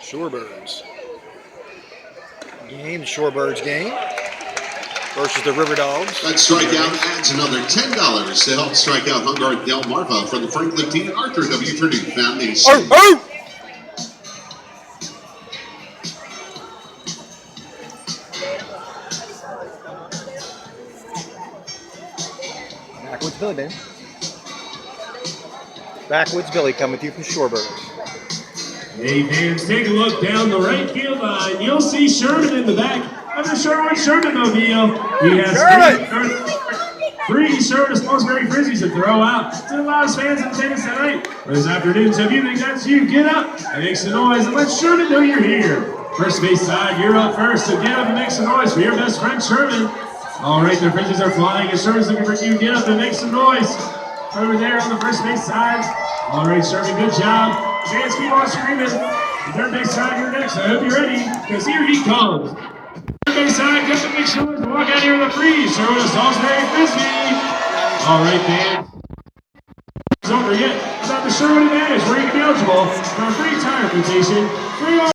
Shorebirds game, the Shorebirds game versus the River Dogs. That strikeout adds another $10 to help strike out Hungar Delmarva for the Franklin Teen Arthur W. Purdue Foundation. Backwoods Billy, man. Backwoods Billy coming to you from Shorebirds. Hey fans, take a look down the right field line. You'll see Sherman in the back. I'm not sure what Sherman mobile. He has three Sherman Salisbury frisbees to throw out to the loudest fans in attendance tonight. This afternoon, so if you think that's you, get up and make some noise and let Sherman know you're here. First base side, you're up first, so get up and make some noise for your best friend Sherman. All right, the frisbees are flying and Sherman's looking for you. Get up and make some noise. Over there on the first base side. All right, Sherman, good job. Fans, keep on screaming. Third base side, you're next. I hope you're ready, because here he comes. Third base side, get the big shoulders to walk out here in the freeze. Sherman a Salisbury frisbee. All right, fans. Don't forget about the Sherman Advantage, where you can be eligible for a free tire rotation.